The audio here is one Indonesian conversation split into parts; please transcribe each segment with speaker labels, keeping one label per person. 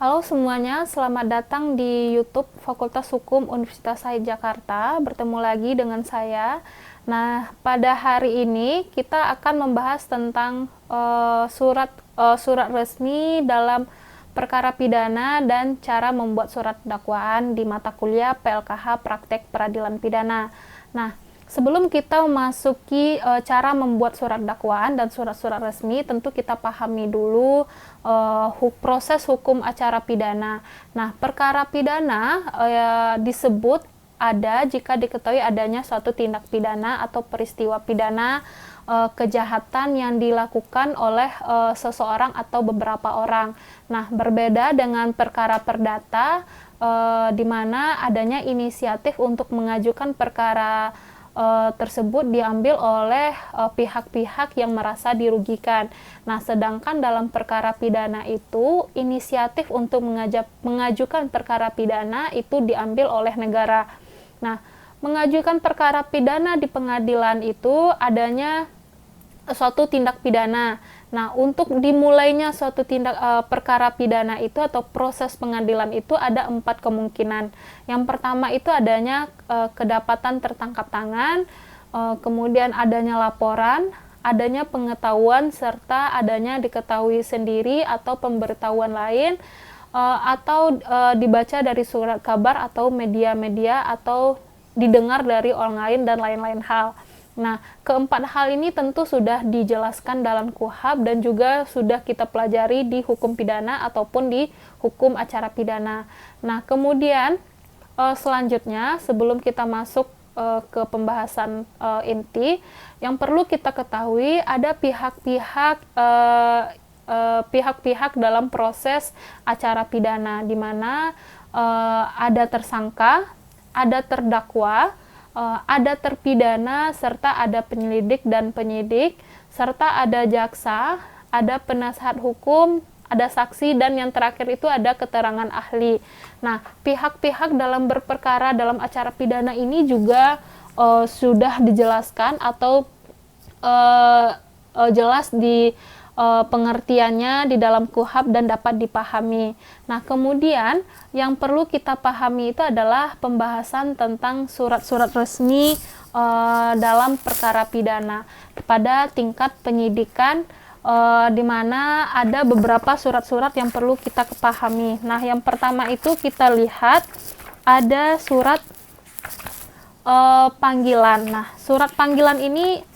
Speaker 1: Halo semuanya, selamat datang di YouTube Fakultas Hukum Universitas Said Jakarta. Bertemu lagi dengan saya. Nah, pada hari ini kita akan membahas tentang surat resmi dalam perkara pidana dan cara membuat surat dakwaan di mata kuliah PLKH Praktek Peradilan Pidana. Nah, sebelum kita memasuki cara membuat surat dakwaan dan surat-surat resmi, tentu kita pahami dulu proses hukum acara pidana. Nah, perkara pidana disebut ada jika diketahui adanya suatu tindak pidana atau peristiwa pidana kejahatan yang dilakukan oleh seseorang atau beberapa orang. Nah, berbeda dengan perkara perdata di mana adanya inisiatif untuk mengajukan perkara tersebut diambil oleh pihak-pihak yang merasa dirugikan. Nah, sedangkan dalam perkara pidana itu inisiatif untuk mengajukan perkara pidana itu diambil oleh negara. Nah, mengajukan perkara pidana di pengadilan itu adanya suatu tindak pidana. Nah, untuk dimulainya suatu perkara pidana itu atau proses pengadilan itu ada 4 kemungkinan. Yang pertama itu adanya kedapatan tertangkap tangan, kemudian adanya laporan, adanya pengetahuan, serta adanya diketahui sendiri atau pemberitahuan lain, atau dibaca dari surat kabar atau media-media atau didengar dari orang lain dan lain-lain hal. Nah, keempat hal ini tentu sudah dijelaskan dalam KUHP dan juga sudah kita pelajari di hukum pidana ataupun di hukum acara pidana. Nah, kemudian selanjutnya sebelum kita masuk ke pembahasan inti, yang perlu kita ketahui ada pihak-pihak dalam proses acara pidana, di mana ada tersangka, ada terdakwa, ada terpidana, serta ada penyelidik dan penyidik, serta ada jaksa, ada penasihat hukum, ada saksi, dan yang terakhir itu ada keterangan ahli. Nah, pihak-pihak dalam berperkara dalam acara pidana ini juga sudah dijelaskan atau jelas di pengertiannya di dalam KUHP dan dapat dipahami. Nah, kemudian yang perlu kita pahami itu adalah pembahasan tentang surat-surat resmi dalam perkara pidana pada tingkat penyidikan, di mana ada beberapa surat-surat yang perlu kita pahami. Nah, yang pertama itu kita lihat ada surat panggilan. Nah, surat panggilan ini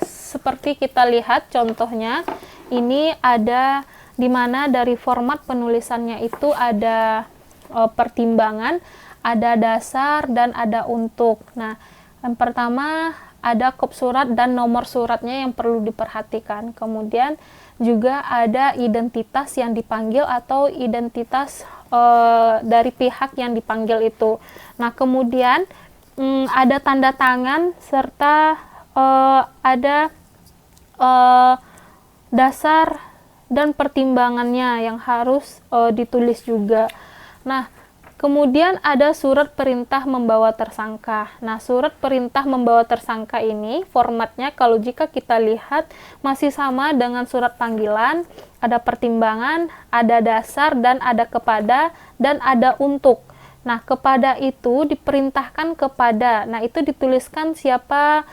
Speaker 1: seperti kita lihat contohnya, ini ada di mana dari format penulisannya itu ada pertimbangan, ada dasar, dan ada untuk. Nah, yang pertama ada kop surat dan nomor suratnya yang perlu diperhatikan. Kemudian juga ada identitas yang dipanggil atau identitas dari pihak yang dipanggil itu. Nah, kemudian ada tanda tangan serta ada dasar dan pertimbangannya yang harus ditulis juga. Nah, kemudian ada surat perintah membawa tersangka. Nah, surat perintah membawa tersangka ini formatnya kalau jika kita lihat masih sama dengan surat panggilan, ada pertimbangan, ada dasar, dan ada kepada, dan ada untuk. Nah, kepada itu diperintahkan kepada. Nah, itu dituliskan siapa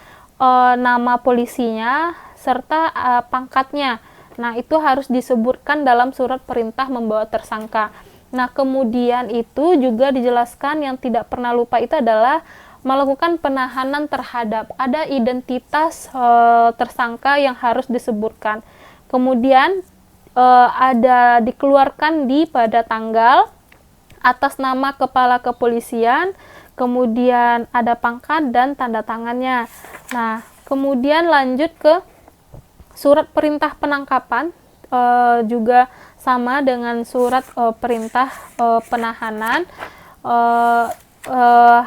Speaker 1: nama polisinya serta pangkatnya. Nah, itu harus disebutkan dalam surat perintah membawa tersangka. Nah, kemudian itu juga dijelaskan yang tidak pernah lupa itu adalah melakukan penahanan terhadap, ada identitas tersangka yang harus disebutkan. Kemudian ada dikeluarkan pada tanggal, atas nama kepala kepolisian, kemudian ada pangkat dan tanda tangannya. Nah, kemudian lanjut ke surat perintah penangkapan, juga sama dengan surat perintah penahanan,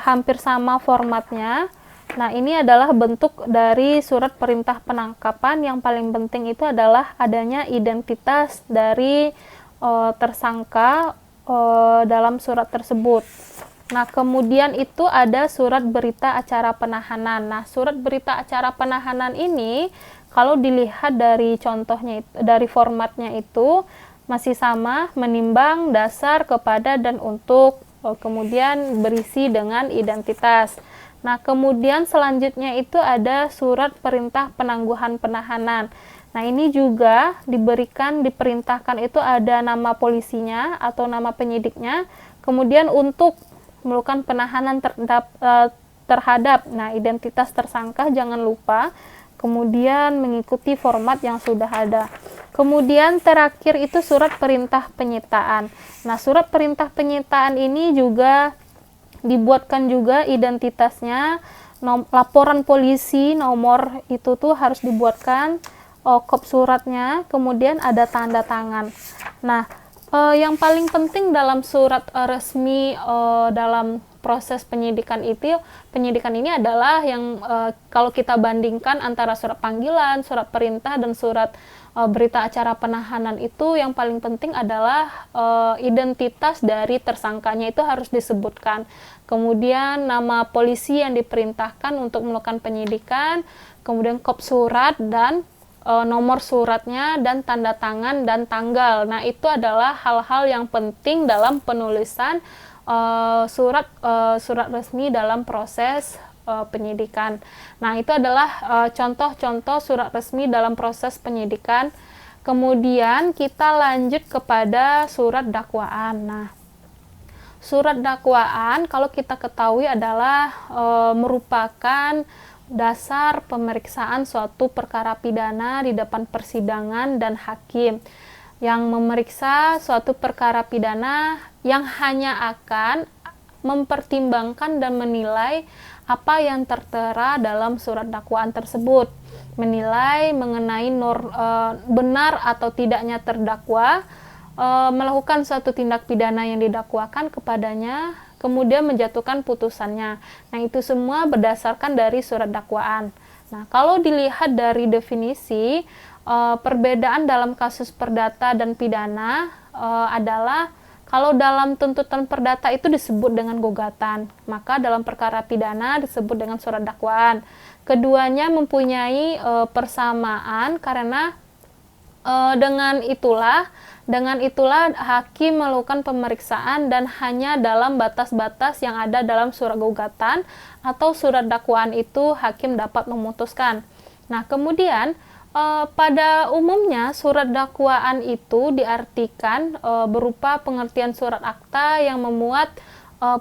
Speaker 1: hampir sama formatnya. Nah, ini adalah bentuk dari surat perintah penangkapan. Yang paling penting itu adalah adanya identitas dari tersangka dalam surat tersebut. Nah, kemudian itu ada surat berita acara penahanan. Nah, surat berita acara penahanan ini kalau dilihat dari contohnya, dari formatnya itu masih sama, menimbang, dasar, kepada, dan untuk, kemudian berisi dengan identitas. Nah, kemudian selanjutnya itu ada surat perintah penangguhan penahanan. Nah, ini juga diperintahkan itu ada nama polisinya atau nama penyidiknya, kemudian untuk melakukan penahanan terhadap, nah, identitas tersangka jangan lupa, kemudian mengikuti format yang sudah ada. Kemudian terakhir itu surat perintah penyitaan. Nah, surat perintah penyitaan ini juga dibuatkan juga identitasnya, laporan polisi nomor itu tuh harus dibuatkan, kop suratnya, kemudian ada tanda tangan. Nah, yang paling penting dalam surat resmi dalam proses penyidikan ini adalah yang kalau kita bandingkan antara surat panggilan, surat perintah, dan surat berita acara penahanan, itu yang paling penting adalah identitas dari tersangkanya itu harus disebutkan. Kemudian nama polisi yang diperintahkan untuk melakukan penyidikan, kemudian kop surat dan nomor suratnya, dan tanda tangan dan tanggal. Nah, itu adalah hal-hal yang penting dalam penulisan surat resmi dalam proses penyidikan. Nah, itu adalah contoh-contoh surat resmi dalam proses penyidikan. Kemudian kita lanjut kepada surat dakwaan. Nah, surat dakwaan kalau kita ketahui adalah merupakan dasar pemeriksaan suatu perkara pidana di depan persidangan dan hakim yang memeriksa suatu perkara pidana yang hanya akan mempertimbangkan dan menilai apa yang tertera dalam surat dakwaan tersebut, menilai mengenai benar atau tidaknya terdakwa melakukan suatu tindak pidana yang didakwakan kepadanya, kemudian menjatuhkan putusannya. Nah, itu semua berdasarkan dari surat dakwaan. Nah, kalau dilihat dari definisi, perbedaan dalam kasus perdata dan pidana adalah kalau dalam tuntutan perdata itu disebut dengan gugatan, maka dalam perkara pidana disebut dengan surat dakwaan. Keduanya mempunyai persamaan karena dengan itulah hakim melakukan pemeriksaan dan hanya dalam batas-batas yang ada dalam surat gugatan atau surat dakwaan itu hakim dapat memutuskan. Nah, kemudian pada umumnya surat dakwaan itu diartikan berupa pengertian surat akta yang memuat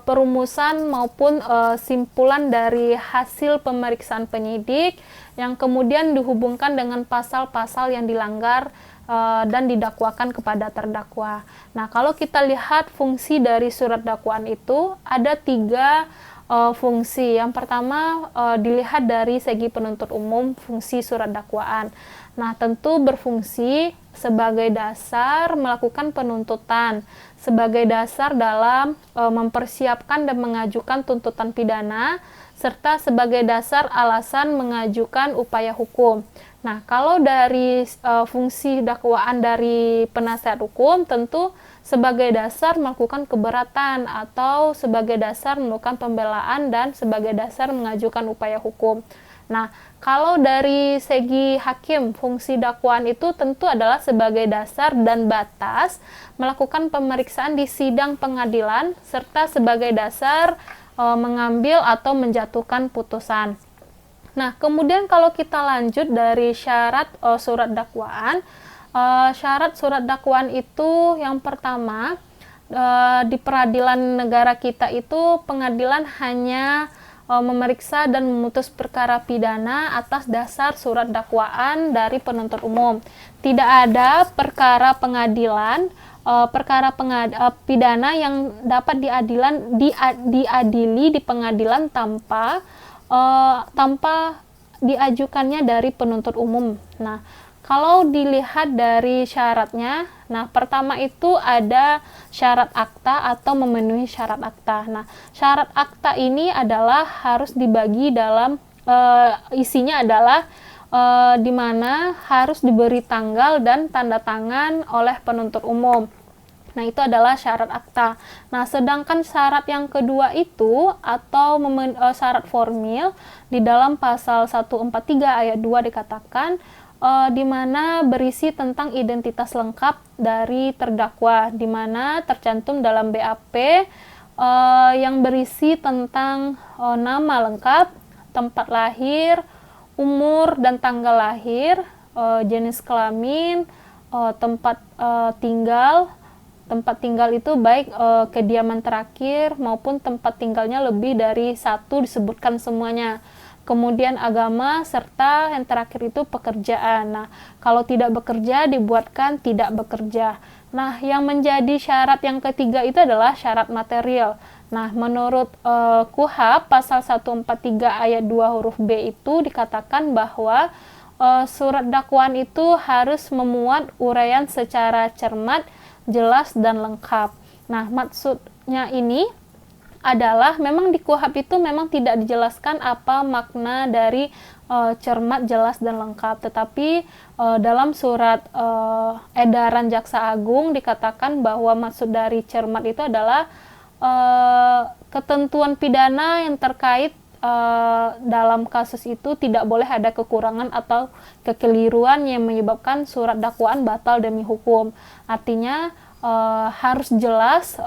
Speaker 1: perumusan maupun simpulan dari hasil pemeriksaan penyidik yang kemudian dihubungkan dengan pasal-pasal yang dilanggar dan didakwakan kepada terdakwa. Nah, kalau kita lihat fungsi dari surat dakwaan itu ada 3 fungsi. Yang pertama dilihat dari segi penuntut umum, fungsi surat dakwaan. Nah, tentu berfungsi sebagai dasar melakukan penuntutan, sebagai dasar dalam mempersiapkan dan mengajukan tuntutan pidana, serta sebagai dasar alasan mengajukan upaya hukum. Nah, kalau dari fungsi dakwaan dari penasihat hukum, tentu sebagai dasar melakukan keberatan atau sebagai dasar melakukan pembelaan dan sebagai dasar mengajukan upaya hukum. Nah, kalau dari segi hakim, fungsi dakwaan itu tentu adalah sebagai dasar dan batas melakukan pemeriksaan di sidang pengadilan serta sebagai dasar mengambil atau menjatuhkan putusan. Nah, kemudian kalau kita lanjut dari syarat surat dakwaan, syarat surat dakwaan itu yang pertama, di peradilan negara kita itu pengadilan hanya memeriksa dan memutus perkara pidana atas dasar surat dakwaan dari penuntut umum. Tidak ada perkara pengadilan, pidana yang dapat diadili di pengadilan tanpa diajukannya dari penuntut umum. Nah, kalau dilihat dari syaratnya, nah pertama itu ada syarat akta atau memenuhi syarat akta. Nah, syarat akta ini adalah harus dibagi dalam isinya adalah di mana harus diberi tanggal dan tanda tangan oleh penuntut umum. Nah, itu adalah syarat akta. Nah, sedangkan syarat yang kedua itu atau syarat formil di dalam pasal 143 ayat 2 dikatakan di mana berisi tentang identitas lengkap dari terdakwa, di mana tercantum dalam BAP yang berisi tentang nama lengkap, tempat lahir, umur dan tanggal lahir, jenis kelamin, tempat tinggal. Tempat tinggal itu baik kediaman terakhir maupun tempat tinggalnya lebih dari satu disebutkan semuanya. Kemudian agama serta yang terakhir itu pekerjaan. Nah, kalau tidak bekerja dibuatkan tidak bekerja. Nah, yang menjadi syarat yang ketiga itu adalah syarat material. Nah, menurut KUHP pasal 143 ayat 2 huruf B itu dikatakan bahwa surat dakwaan itu harus memuat uraian secara cermat, jelas dan lengkap. Nah, maksudnya ini adalah memang di KUHP itu memang tidak dijelaskan apa makna dari cermat, jelas dan lengkap, tetapi dalam surat edaran Jaksa Agung dikatakan bahwa maksud dari cermat itu adalah ketentuan pidana yang terkait dalam kasus itu tidak boleh ada kekurangan atau kekeliruan yang menyebabkan surat dakwaan batal demi hukum. Artinya harus jelas,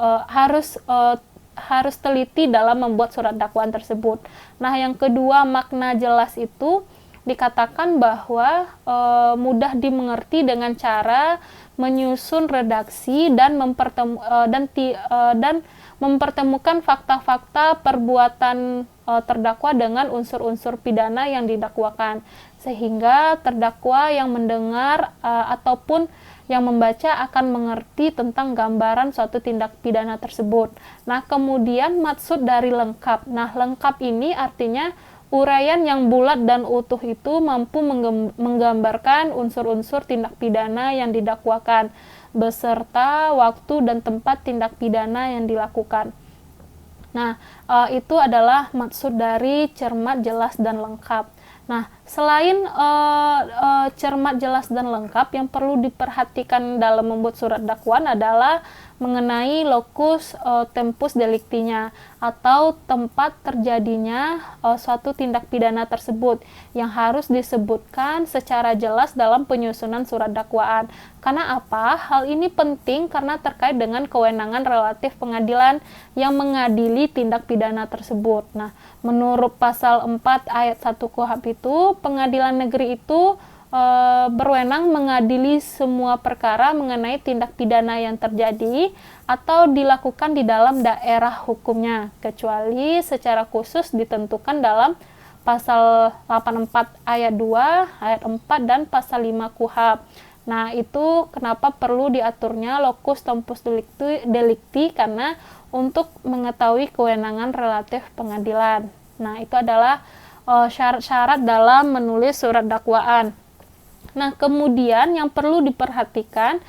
Speaker 1: harus teliti dalam membuat surat dakwaan tersebut. Nah, yang kedua, makna jelas itu dikatakan bahwa mudah dimengerti dengan cara menyusun redaksi dan mempertemukan fakta-fakta perbuatan terdakwa dengan unsur-unsur pidana yang didakwakan, sehingga terdakwa yang mendengar ataupun yang membaca akan mengerti tentang gambaran suatu tindak pidana tersebut. Nah, kemudian maksud dari lengkap. Nah, lengkap ini artinya uraian yang bulat dan utuh itu mampu menggambarkan unsur-unsur tindak pidana yang didakwakan, beserta waktu dan tempat tindak pidana yang dilakukan. Nah, itu adalah maksud dari cermat, jelas, dan lengkap. Nah, selain cermat, jelas, dan lengkap, yang perlu diperhatikan dalam membuat surat dakwaan adalah mengenai locus tempus delictinya, atau tempat terjadinya suatu tindak pidana tersebut, yang harus disebutkan secara jelas dalam penyusunan surat dakwaan. Karena apa? Hal ini penting karena terkait dengan kewenangan relatif pengadilan yang mengadili tindak pidana tersebut. Nah, menurut pasal 4 ayat 1 KUHP itu, pengadilan negeri itu berwenang mengadili semua perkara mengenai tindak pidana yang terjadi atau dilakukan di dalam daerah hukumnya, kecuali secara khusus ditentukan dalam pasal 84 ayat 2, ayat 4, dan pasal 5 KUHP. Nah, itu kenapa perlu diaturnya locus tempus delicti, karena untuk mengetahui kewenangan relatif pengadilan. Nah, itu adalah syarat-syarat dalam menulis surat dakwaan. Nah, kemudian yang perlu diperhatikan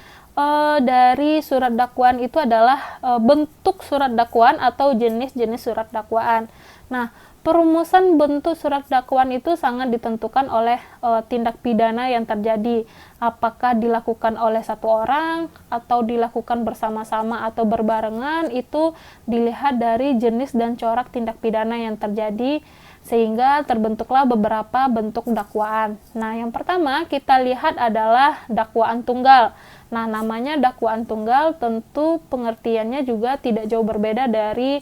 Speaker 1: dari surat dakwaan itu adalah bentuk surat dakwaan atau jenis-jenis surat dakwaan. Nah, perumusan bentuk surat dakwaan itu sangat ditentukan oleh tindak pidana yang terjadi. Apakah dilakukan oleh satu orang atau dilakukan bersama-sama atau berbarengan, itu dilihat dari jenis dan corak tindak pidana yang terjadi, sehingga terbentuklah beberapa bentuk dakwaan. Nah, yang pertama kita lihat adalah dakwaan tunggal. Nah, namanya dakwaan tunggal tentu pengertiannya juga tidak jauh berbeda dari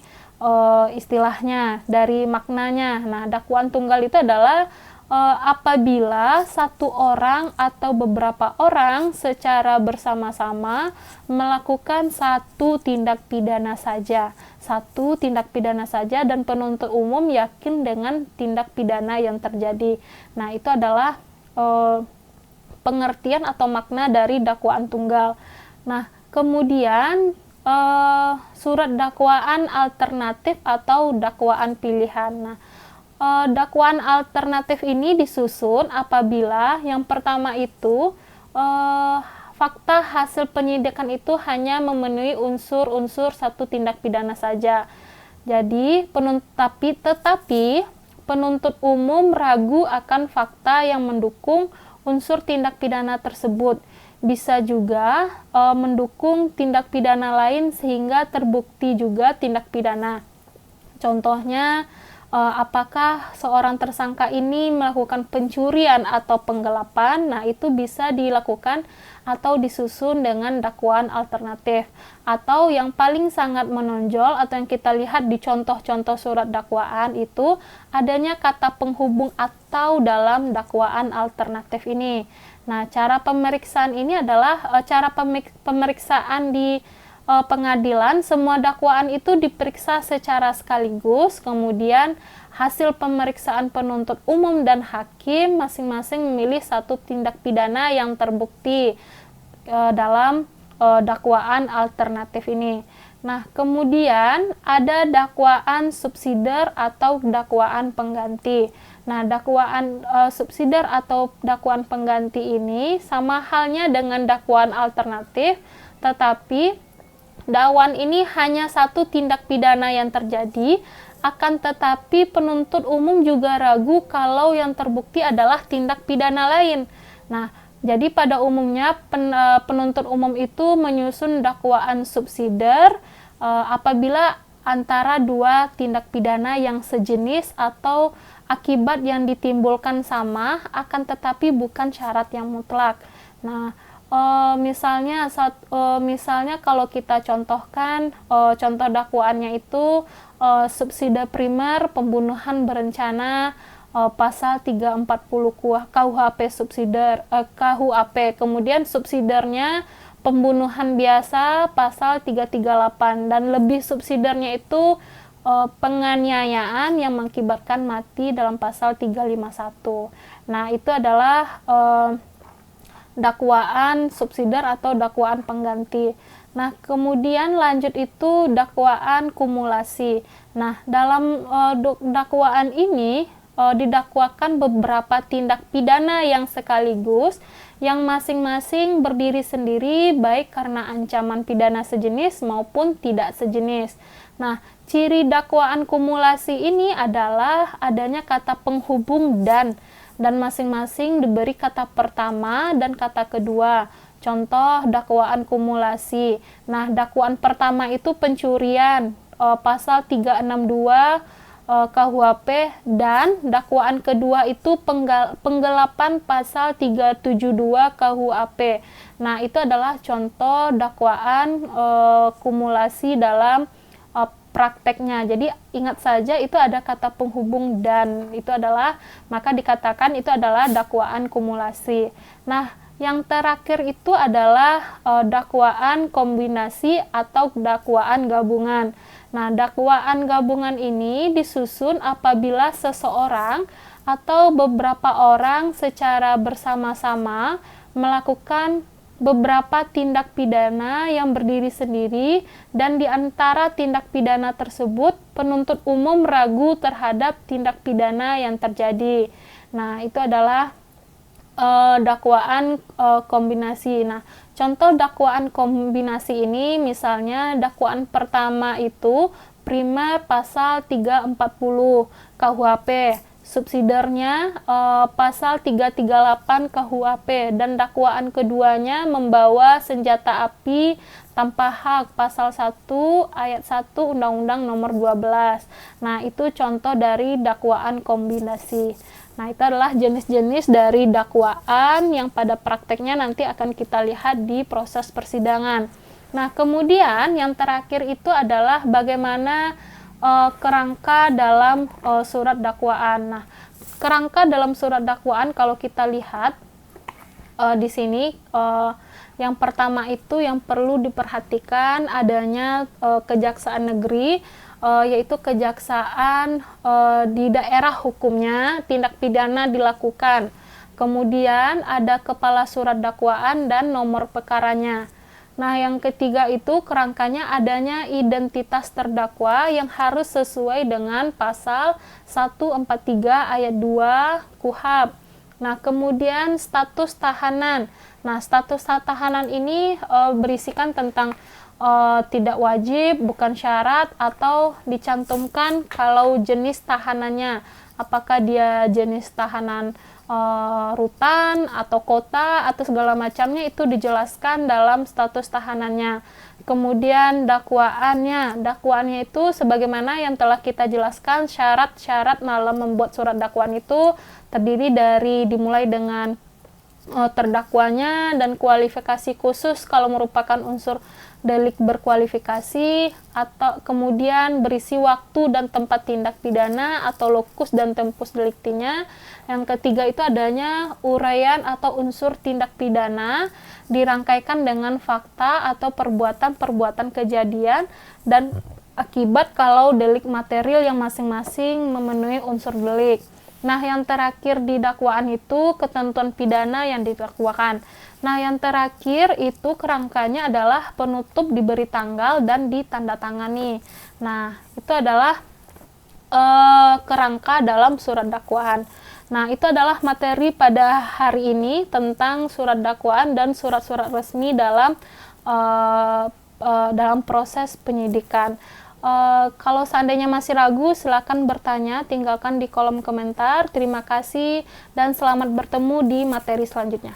Speaker 1: istilahnya, dari maknanya. Nah, dakwaan tunggal itu adalah apabila satu orang atau beberapa orang secara bersama-sama melakukan satu tindak pidana saja, dan penuntut umum yakin dengan tindak pidana yang terjadi. Nah, itu adalah pengertian atau makna dari dakwaan tunggal. Nah, kemudian surat dakwaan alternatif atau dakwaan pilihan. Nah, dakwaan alternatif ini disusun apabila yang pertama itu fakta hasil penyidikan itu hanya memenuhi unsur-unsur satu tindak pidana saja. Jadi, tetapi penuntut umum ragu akan fakta yang mendukung unsur tindak pidana tersebut. Bisa juga mendukung tindak pidana lain sehingga terbukti juga tindak pidana. Contohnya, apakah seorang tersangka ini melakukan pencurian atau penggelapan. Nah, itu bisa dilakukan atau disusun dengan dakwaan alternatif. Atau yang paling sangat menonjol atau yang kita lihat di contoh-contoh surat dakwaan itu adanya kata penghubung atau dalam dakwaan alternatif ini. Nah, cara pemeriksaan ini adalah cara pemeriksaan di pengadilan. Semua dakwaan itu diperiksa secara sekaligus, kemudian hasil pemeriksaan penuntut umum dan hakim masing-masing memilih satu tindak pidana yang terbukti dalam dakwaan alternatif ini. Nah, kemudian ada dakwaan subsidiar atau dakwaan pengganti. Nah, dakwaan subsidiar atau dakwaan pengganti ini sama halnya dengan dakwaan alternatif, tetapi dakwaan ini hanya satu tindak pidana yang terjadi, akan tetapi penuntut umum juga ragu kalau yang terbukti adalah tindak pidana lain. Nah, jadi pada umumnya penuntut umum itu menyusun dakwaan subsidiar apabila antara dua tindak pidana yang sejenis atau akibat yang ditimbulkan sama, akan tetapi bukan syarat yang mutlak. Nah, misalnya kalau kita contohkan contoh dakwaannya itu subsidi primer pembunuhan berencana pasal 340 KUHP subsidiar KUHP, kemudian subsidiarnya pembunuhan biasa pasal 338, dan lebih subsidiarnya itu penganiayaan yang mengakibatkan mati dalam pasal 351. Nah, itu adalah dakwaan subsidiar atau dakwaan pengganti. Nah, kemudian lanjut itu dakwaan kumulasi. Nah, dalam dakwaan ini didakwakan beberapa tindak pidana yang sekaligus, yang masing-masing berdiri sendiri baik karena ancaman pidana sejenis maupun tidak sejenis. Nah, ciri dakwaan kumulasi ini adalah adanya kata penghubung dan masing-masing diberi kata pertama dan kata kedua. Contoh dakwaan kumulasi. Nah, dakwaan pertama itu pencurian, pasal 362 KUHP, dan dakwaan kedua itu penggelapan pasal 372 KUHP. Nah, itu adalah contoh dakwaan kumulasi dalam prakteknya. Jadi ingat saja itu ada kata penghubung dan, itu adalah, maka dikatakan itu adalah dakwaan kumulasi. Nah, yang terakhir itu adalah dakwaan kombinasi atau dakwaan gabungan. Nah, dakwaan gabungan ini disusun apabila seseorang atau beberapa orang secara bersama-sama melakukan beberapa tindak pidana yang berdiri sendiri, dan di antara tindak pidana tersebut penuntut umum ragu terhadap tindak pidana yang terjadi. Nah, itu adalah dakwaan kombinasi. Nah, contoh dakwaan kombinasi ini misalnya dakwaan pertama itu primer pasal 340 KUHP, subsidiarnya pasal 338 KUHP, dan dakwaan keduanya membawa senjata api tanpa hak pasal 1 ayat 1 Undang-Undang Nomor 12. Nah, itu contoh dari dakwaan kombinasi. Nah, itu adalah jenis-jenis dari dakwaan yang pada prakteknya nanti akan kita lihat di proses persidangan. Nah, kemudian yang terakhir itu adalah bagaimana kerangka dalam surat dakwaan. Nah, kerangka dalam surat dakwaan kalau kita lihat di sini, yang pertama itu yang perlu diperhatikan adanya kejaksaan negeri, yaitu kejaksaan di daerah hukumnya tindak pidana dilakukan. Kemudian ada kepala surat dakwaan dan nomor perkaranya. Nah, yang ketiga itu kerangkanya adanya identitas terdakwa yang harus sesuai dengan pasal 143 ayat 2 KUHP. Nah, kemudian status tahanan. Nah, status tahanan ini berisikan tentang tidak wajib, bukan syarat, atau dicantumkan kalau jenis tahanannya. Apakah dia jenis tahanan rutan atau kota atau segala macamnya, itu dijelaskan dalam status tahanannya. Kemudian dakwaannya itu sebagaimana yang telah kita jelaskan, syarat-syarat dalam membuat surat dakwaan itu terdiri dari dimulai dengan terdakwanya dan kualifikasi khusus kalau merupakan unsur delik berkualifikasi, atau kemudian berisi waktu dan tempat tindak pidana atau lokus dan tempus deliktinya. Yang ketiga itu adanya uraian atau unsur tindak pidana dirangkaikan dengan fakta atau perbuatan-perbuatan kejadian dan akibat kalau delik material yang masing-masing memenuhi unsur delik. Nah, yang terakhir di dakwaan itu ketentuan pidana yang didakwakan. Nah, yang terakhir itu kerangkanya adalah penutup diberi tanggal dan ditandatangani. Nah, itu adalah kerangka dalam surat dakwaan. Nah, itu adalah materi pada hari ini tentang surat dakwaan dan surat-surat resmi dalam proses penyidikan. Kalau seandainya masih ragu, silakan bertanya, tinggalkan di kolom komentar. Terima kasih dan selamat bertemu di materi selanjutnya.